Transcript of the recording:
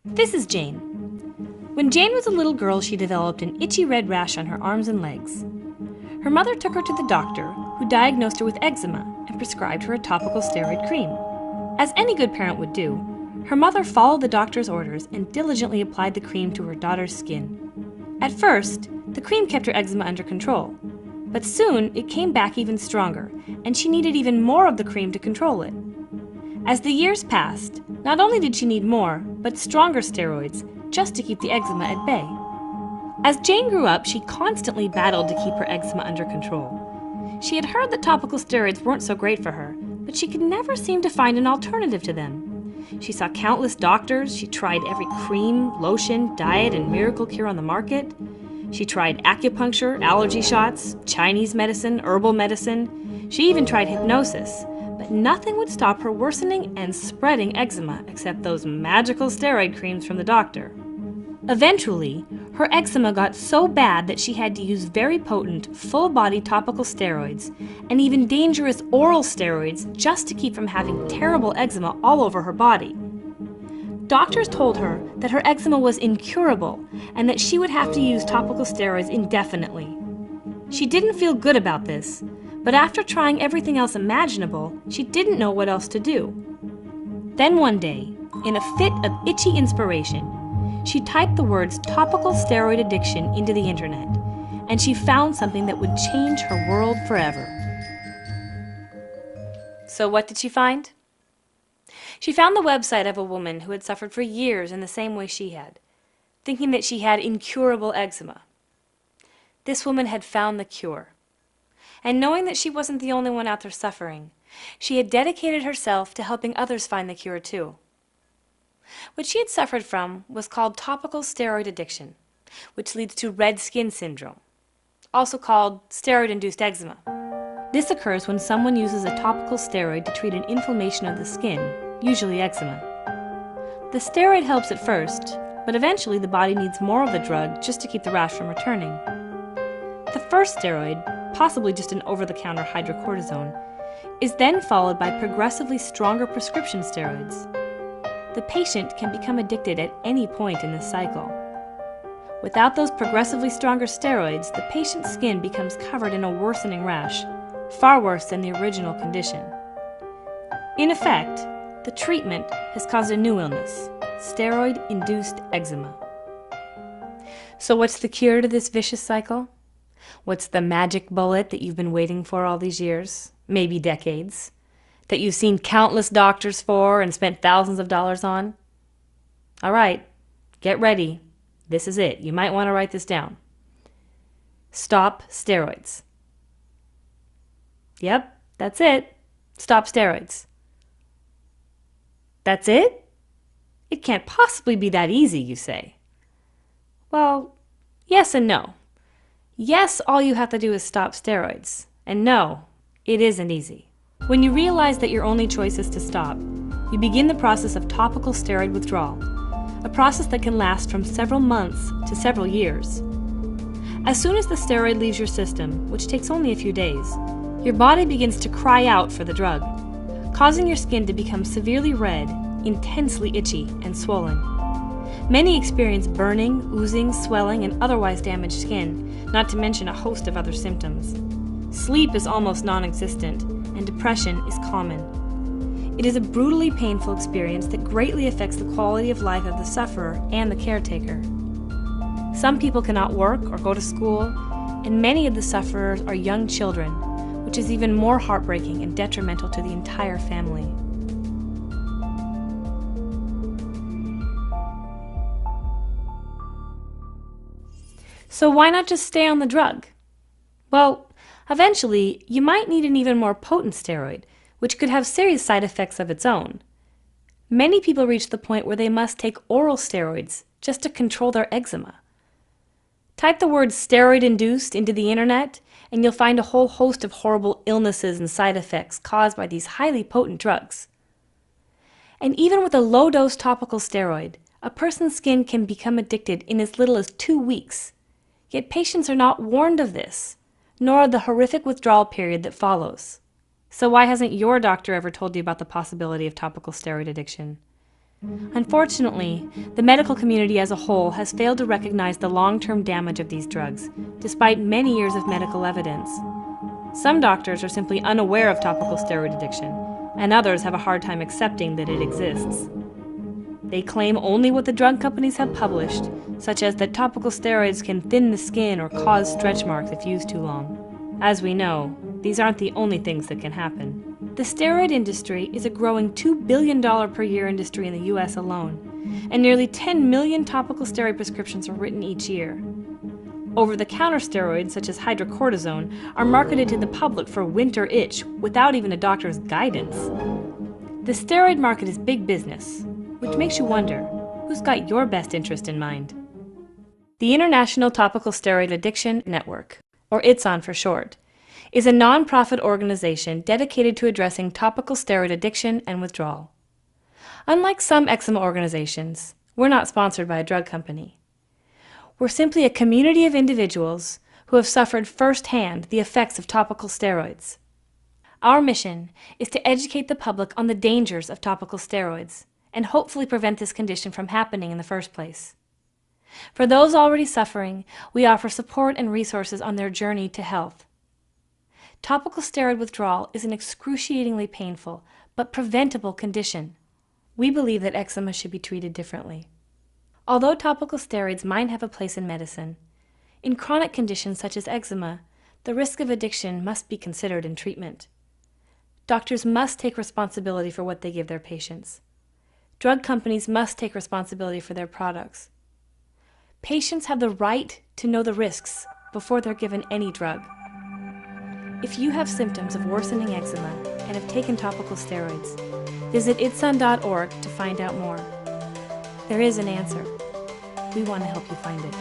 This is Jane. When Jane was a little girl, she developed an itchy red rash on her arms and legs. Her mother took her to the doctor, who diagnosed her with eczema and prescribed her a topical steroid cream. As any good parent would do, her mother followed the doctor's orders and diligently applied the cream to her daughter's skin. At first, the cream kept her eczema under control, but soon it came back even stronger, and she needed even more of the cream to control it. As the years passed, not only did she need more, but stronger steroids, just to keep the eczema at bay. As Jane grew up, she constantly battled to keep her eczema under control. She had heard that topical steroids weren't so great for her, but she could never seem to find an alternative to them. She saw countless doctors, she tried every cream, lotion, diet, and miracle cure on the market. She tried acupuncture, allergy shots, Chinese medicine, herbal medicine. She even tried hypnosis. But nothing would stop her worsening and spreading eczema except those magical steroid creams from the doctor. Eventually, her eczema got so bad that she had to use very potent, full-body topical steroids and even dangerous oral steroids just to keep from having terrible eczema all over her body. Doctors told her that her eczema was incurable and that she would have to use topical steroids indefinitely. She didn't feel good about this, but after trying everything else imaginable, she didn't know what else to do. Then one day, in a fit of itchy inspiration, she typed the words topical steroid addiction into the internet, and she found something that would change her world forever. So what did she find? She found the website of a woman who had suffered for years in the same way she had, thinking that she had incurable eczema. This woman had found the cure. And knowing that she wasn't the only one out there suffering, she had dedicated herself to helping others find the cure too. What she had suffered from was called topical steroid addiction, which leads to red skin syndrome, also called steroid-induced eczema. This occurs when someone uses a topical steroid to treat an inflammation of the skin, usually eczema. The steroid helps at first, but eventually the body needs more of the drug just to keep the rash from returning. The first steroid, possibly just an over-the-counter hydrocortisone, is then followed by progressively stronger prescription steroids. The patient can become addicted at any point in this cycle. Without those progressively stronger steroids, the patient's skin becomes covered in a worsening rash, far worse than the original condition. In effect, the treatment has caused a new illness, steroid-induced eczema. So what's the cure to this vicious cycle? What's the magic bullet that you've been waiting for all these years, maybe decades, that you've seen countless doctors for and spent thousands of dollars on? All right, get ready. This is it. You might want to write this down. Stop steroids. Yep, that's it. Stop steroids. That's it? It can't possibly be that easy, you say. Well, yes and no. Yes, all you have to do is stop steroids. And no, it isn't easy. When you realize that your only choice is to stop, you begin the process of topical steroid withdrawal, a process that can last from several months to several years. As soon as the steroid leaves your system, which takes only a few days, your body begins to cry out for the drug, causing your skin to become severely red, intensely itchy, and swollen. Many experience burning, oozing, swelling, and otherwise damaged skin, not to mention a host of other symptoms. Sleep is almost non-existent, and depression is common. It is a brutally painful experience that greatly affects the quality of life of the sufferer and the caretaker. Some people cannot work or go to school, and many of the sufferers are young children, which is even more heartbreaking and detrimental to the entire family. So why not just stay on the drug? Well, eventually, you might need an even more potent steroid, which could have serious side effects of its own. Many people reach the point where they must take oral steroids just to control their eczema. Type the word steroid-induced into the internet, and you'll find a whole host of horrible illnesses and side effects caused by these highly potent drugs. And even with a low-dose topical steroid, a person's skin can become addicted in as little as 2 weeks. Yet patients are not warned of this, nor the horrific withdrawal period that follows. So why hasn't your doctor ever told you about the possibility of topical steroid addiction? Unfortunately, the medical community as a whole has failed to recognize the long-term damage of these drugs, despite many years of medical evidence. Some doctors are simply unaware of topical steroid addiction, and others have a hard time accepting that it exists. They claim only what the drug companies have published, such as that topical steroids can thin the skin or cause stretch marks if used too long. As we know, these aren't the only things that can happen. The steroid industry is a growing $2 billion per year industry in the US alone, and nearly 10 million topical steroid prescriptions are written each year. Over-the-counter steroids, such as hydrocortisone, are marketed to the public for winter itch without even a doctor's guidance. The steroid market is big business, which makes you wonder, who's got your best interest in mind? The International Topical Steroid Addiction Network, or ITSON for short, is a non-profit organization dedicated to addressing topical steroid addiction and withdrawal. Unlike some eczema organizations, we're not sponsored by a drug company. We're simply a community of individuals who have suffered firsthand the effects of topical steroids. Our mission is to educate the public on the dangers of topical steroids and hopefully prevent this condition from happening in the first place. For those already suffering, we offer support and resources on their journey to health. Topical steroid withdrawal is an excruciatingly painful but preventable condition. We believe that eczema should be treated differently. Although topical steroids might have a place in medicine, in chronic conditions such as eczema, the risk of addiction must be considered in treatment. Doctors must take responsibility for what they give their patients. Drug companies must take responsibility for their products. Patients have the right to know the risks before they're given any drug. If you have symptoms of worsening eczema and have taken topical steroids, visit itson.org to find out more. There is an answer. We want to help you find it.